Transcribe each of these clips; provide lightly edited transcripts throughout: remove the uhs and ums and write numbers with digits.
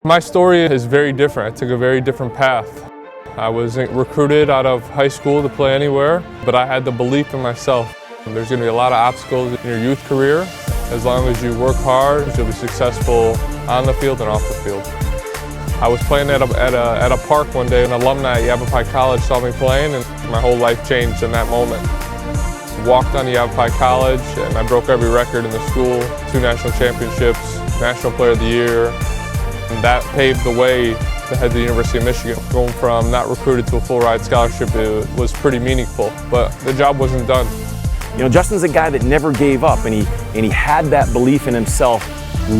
My story is very different. I took a very different path. I was recruited out of high school to play anywhere, but I had the belief in myself. There's going to be a lot of obstacles in your youth career. As long as you work hard, you'll be successful on the field and off the field. I was playing at a park one day. An alumni at Yavapai College saw me playing, and my whole life changed in that moment. Walked on to Yavapai College, and I broke every record in the school. 2 national championships, National Player of the Year. And that paved the way to head to the University of Michigan. Going from not recruited to a full ride scholarship, it was pretty meaningful, but the job wasn't done. You know, Justin's a guy that never gave up, and he had that belief in himself,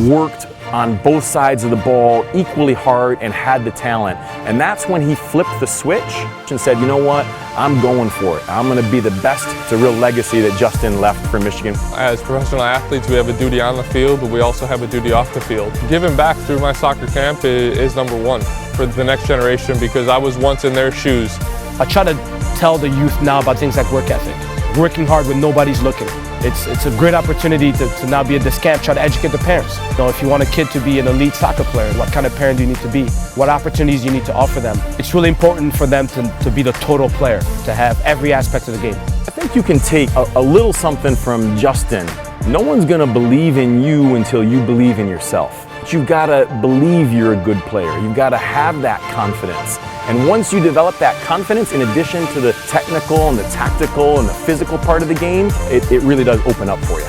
worked on both sides of the ball equally hard, and had the talent. And that's when he flipped the switch and said, you know what, I'm going for it. I'm going to be the best. It's a real legacy that Justin left for Michigan. As professional athletes, we have a duty on the field, but we also have a duty off the field. Giving back through my soccer camp is number one for the next generation, because I was once in their shoes. I try to tell the youth now about things like work ethic, working hard when nobody's looking. It's a great opportunity to not be at this camp, try to educate the parents. You know, if you want a kid to be an elite soccer player, what kind of parent do you need to be? What opportunities you need to offer them? It's really important for them to be the total player, to have every aspect of the game. I think you can take a little something from Justin. No one's gonna believe in you until you believe in yourself. But you've gotta believe you're a good player. You've gotta have that confidence. And once you develop that confidence, in addition to the technical and the tactical and the physical part of the game, it really does open up for you.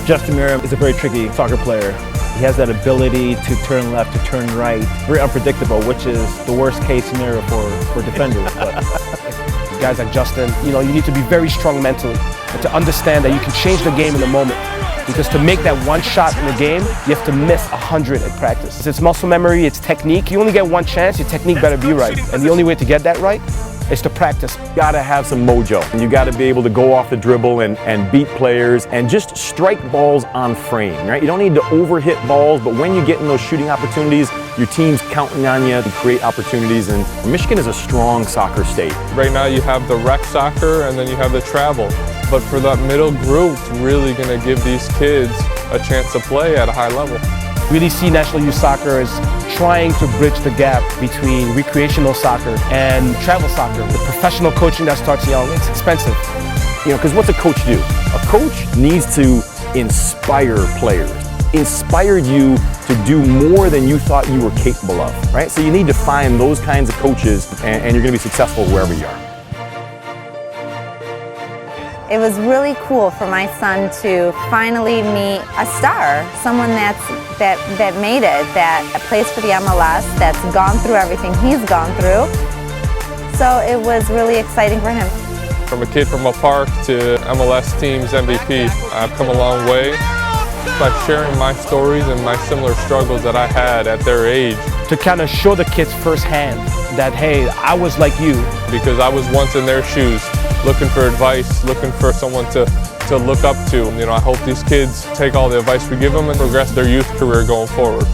Justin Meram is a very tricky soccer player. He has that ability to turn left, to turn right. Very unpredictable, which is the worst case scenario for defenders. But guys like Justin, you know, you need to be very strong mentally and to understand that you can change the game in the moment. Because to make that one shot in the game, you have to miss 100 at practice. It's muscle memory, it's technique. You only get one chance, your technique better be right. And the only way to get that right is to practice. You gotta have some mojo. And you gotta be able to go off the dribble and beat players and just strike balls on frame, right? You don't need to overhit balls, but when you get in those shooting opportunities, your team's counting on you to create opportunities. And Michigan is a strong soccer state. Right now you have the rec soccer and then you have the travel. But for that middle group, it's really going to give these kids a chance to play at a high level. Really see National Youth Soccer as trying to bridge the gap between recreational soccer and travel soccer. The professional coaching that starts young, it's expensive. You know, because what's a coach do? A coach needs to inspire players. Inspired you to do more than you thought you were capable of, right? So you need to find those kinds of coaches, and you're going to be successful wherever you are. It was really cool for my son to finally meet a star, someone that made it, that plays for the MLS, that's gone through everything he's gone through. So it was really exciting for him. From a kid from a park to MLS team's MVP, I've come a long way by sharing my stories and my similar struggles that I had at their age. To kind of show the kids firsthand that, hey, I was like you. Because I was once in their shoes, looking for advice, looking for someone to look up to. You know, I hope these kids take all the advice we give them and progress their youth career going forward.